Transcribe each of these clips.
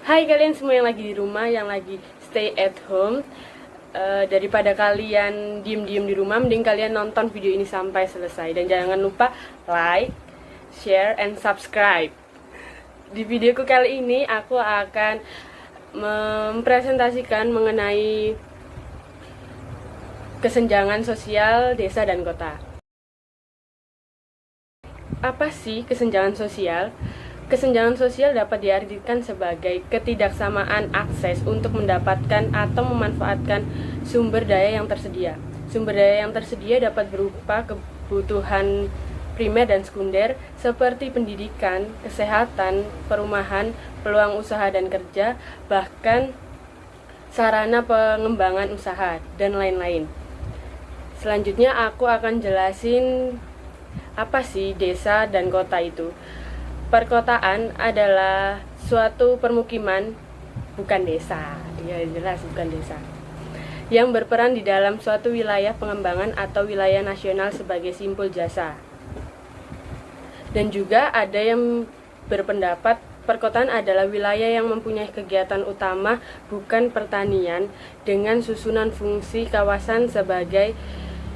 Hai kalian semua yang lagi di rumah, yang lagi stay at home. Daripada kalian diem-diem di rumah, mending kalian nonton video ini sampai selesai. Dan jangan lupa like, share, and subscribe. Di videoku kali ini aku akan mempresentasikan mengenai kesenjangan sosial desa dan kota. Apa sih kesenjangan sosial? Kesenjangan sosial dapat diartikan sebagai ketidaksamaan akses untuk mendapatkan atau memanfaatkan sumber daya yang tersedia. Sumber daya yang tersedia dapat berupa kebutuhan primer dan sekunder seperti pendidikan, kesehatan, perumahan, peluang usaha dan kerja, bahkan sarana pengembangan usaha, dan lain-lain. Selanjutnya aku akan jelasin apa sih desa dan kota itu. Perkotaan adalah suatu permukiman, bukan desa, ya jelas bukan desa, yang berperan di dalam suatu wilayah pengembangan atau wilayah nasional sebagai simpul jasa. Dan juga ada yang berpendapat perkotaan adalah wilayah yang mempunyai kegiatan utama bukan pertanian, dengan susunan fungsi kawasan sebagai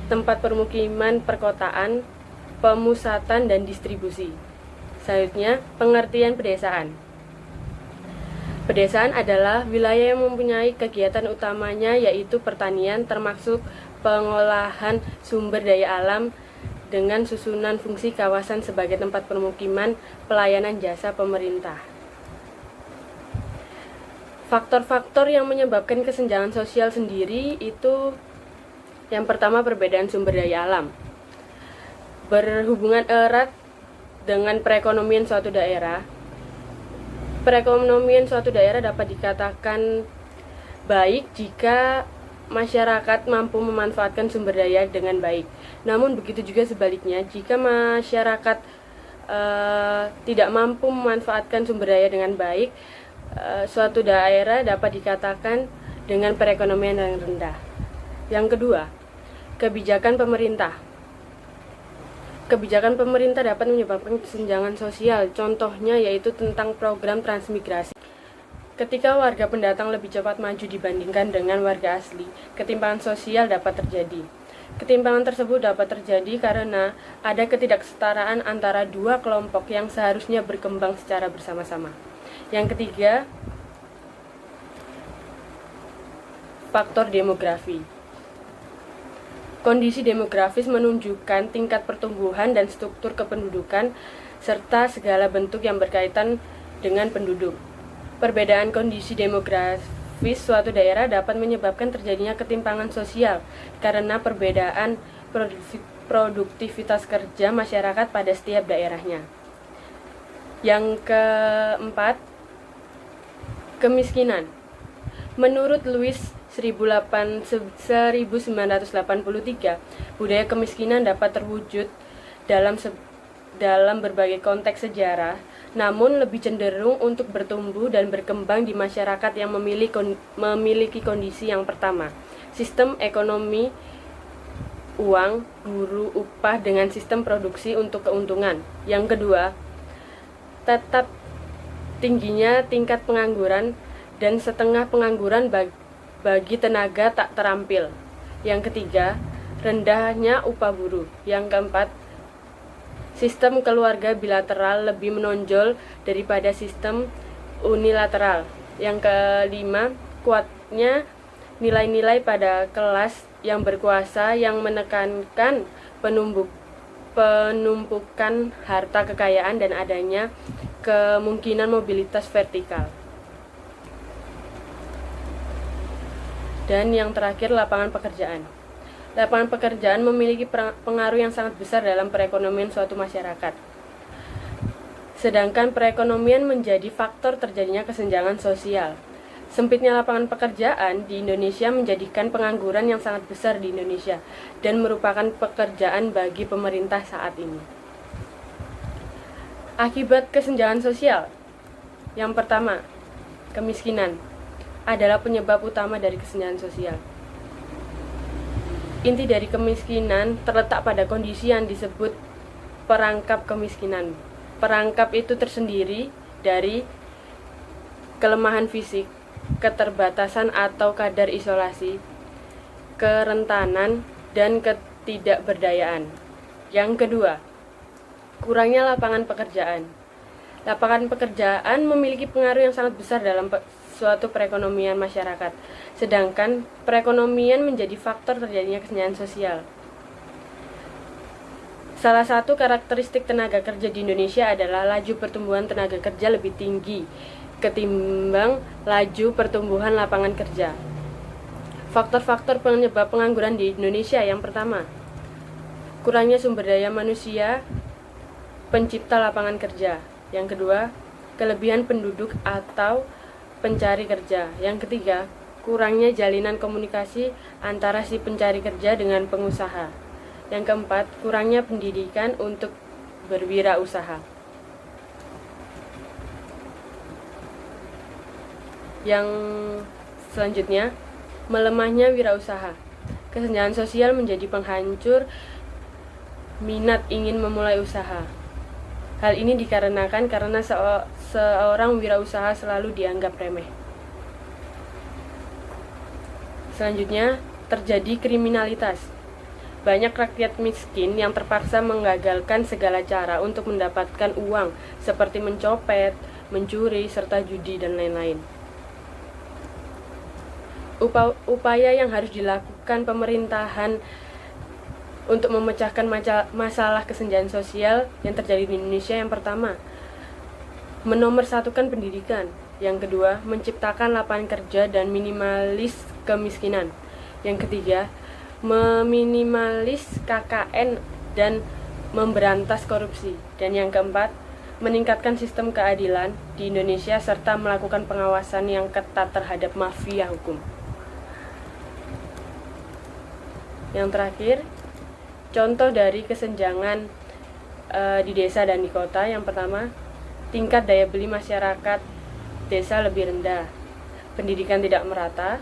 tempat permukiman perkotaan, pemusatan dan distribusi. Selanjutnya, pengertian pedesaan. Pedesaan adalah wilayah yang mempunyai kegiatan utamanya yaitu pertanian, termasuk pengolahan sumber daya alam, dengan susunan fungsi kawasan sebagai tempat permukiman, pelayanan jasa pemerintah. Faktor-faktor yang menyebabkan kesenjangan sosial sendiri itu yang pertama, perbedaan sumber daya alam. Berhubungan erat dengan perekonomian suatu daerah. Perekonomian suatu daerah dapat dikatakan baik jika masyarakat mampu memanfaatkan sumber daya dengan baik. Namun begitu juga sebaliknya, jika masyarakat tidak mampu memanfaatkan sumber daya dengan baik, suatu daerah dapat dikatakan dengan perekonomian yang rendah. Yang kedua, kebijakan pemerintah. Kebijakan pemerintah dapat menyebabkan kesenjangan sosial, contohnya yaitu tentang program transmigrasi. Ketika warga pendatang lebih cepat maju dibandingkan dengan warga asli, ketimpangan sosial dapat terjadi. Ketimpangan tersebut dapat terjadi karena ada ketidaksetaraan antara dua kelompok yang seharusnya berkembang secara bersama-sama. Yang ketiga, faktor demografi. Kondisi demografis menunjukkan tingkat pertumbuhan dan struktur kependudukan serta segala bentuk yang berkaitan dengan penduduk. Perbedaan kondisi demografis suatu daerah dapat menyebabkan terjadinya ketimpangan sosial karena perbedaan produktivitas kerja masyarakat pada setiap daerahnya. Yang keempat, kemiskinan. Menurut Louis 1983, budaya kemiskinan dapat terwujud dalam berbagai konteks sejarah, namun lebih cenderung untuk bertumbuh dan berkembang di masyarakat yang memiliki kondisi yang pertama, sistem ekonomi uang, guru, upah dengan sistem produksi untuk keuntungan. Yang kedua, tetap tingginya tingkat pengangguran dan setengah pengangguran bagi tenaga tak terampil. Yang ketiga, rendahnya upah buruh. Yang keempat, sistem keluarga bilateral lebih menonjol daripada sistem unilateral. Yang kelima, kuatnya nilai-nilai pada kelas yang berkuasa yang menekankan penumpukan harta kekayaan dan adanya kemungkinan mobilitas vertikal. Dan yang terakhir, lapangan pekerjaan. Lapangan pekerjaan memiliki pengaruh yang sangat besar dalam perekonomian suatu masyarakat. Sedangkan perekonomian menjadi faktor terjadinya kesenjangan sosial. Sempitnya lapangan pekerjaan di Indonesia menjadikan pengangguran yang sangat besar di Indonesia dan merupakan pekerjaan bagi pemerintah saat ini. Akibat kesenjangan sosial. Yang pertama, kemiskinan adalah penyebab utama dari kesenjangan sosial. Inti dari kemiskinan terletak pada kondisi yang disebut perangkap kemiskinan. Perangkap itu tersendiri dari kelemahan fisik, keterbatasan atau kadar isolasi, kerentanan, dan ketidakberdayaan. Yang kedua, kurangnya lapangan pekerjaan. Lapangan pekerjaan memiliki pengaruh yang sangat besar dalam suatu perekonomian masyarakat, sedangkan perekonomian menjadi faktor terjadinya kesenjangan sosial. Salah satu karakteristik tenaga kerja di Indonesia adalah laju pertumbuhan tenaga kerja lebih tinggi ketimbang laju pertumbuhan lapangan kerja. Faktor-faktor penyebab pengangguran di Indonesia: yang pertama, kurangnya sumber daya manusia pencipta lapangan kerja. Yang kedua, kelebihan penduduk atau pencari kerja. Yang ketiga, kurangnya jalinan komunikasi antara si pencari kerja dengan pengusaha. Yang keempat, kurangnya pendidikan untuk berwirausaha. Yang selanjutnya, melemahnya wirausaha. Kesenjangan sosial menjadi penghancur minat ingin memulai usaha. Hal ini dikarenakan karena seorang wirausaha selalu dianggap remeh. Selanjutnya, terjadi kriminalitas. Banyak rakyat miskin yang terpaksa menggagalkan segala cara untuk mendapatkan uang, seperti mencopet, mencuri, serta judi, dan lain-lain. Upaya yang harus dilakukan pemerintahan untuk memecahkan masalah kesenjangan sosial yang terjadi di Indonesia: yang pertama, menomorsatukan pendidikan. Yang kedua, menciptakan lapangan kerja dan minimalis kemiskinan. Yang ketiga, meminimalis KKN dan memberantas korupsi. Dan yang keempat, meningkatkan sistem keadilan di Indonesia serta melakukan pengawasan yang ketat terhadap mafia hukum. Yang terakhir, contoh dari kesenjangan di desa dan di kota. Yang pertama, tingkat daya beli masyarakat desa lebih rendah, pendidikan tidak merata,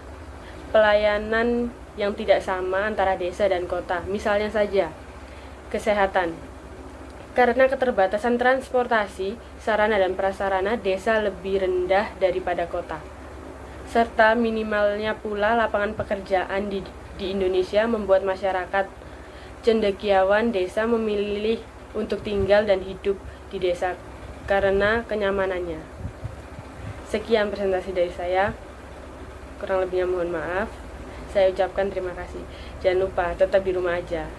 pelayanan yang tidak sama antara desa dan kota. Misalnya saja, kesehatan. Karena keterbatasan transportasi, sarana dan prasarana, desa lebih rendah daripada kota. Serta minimalnya pula lapangan pekerjaan di Indonesia membuat masyarakat cendekiawan desa memilih untuk tinggal dan hidup di desa karena kenyamanannya. Sekian presentasi dari saya. Kurang lebihnya mohon maaf. Saya ucapkan terima kasih. Jangan lupa tetap di rumah aja.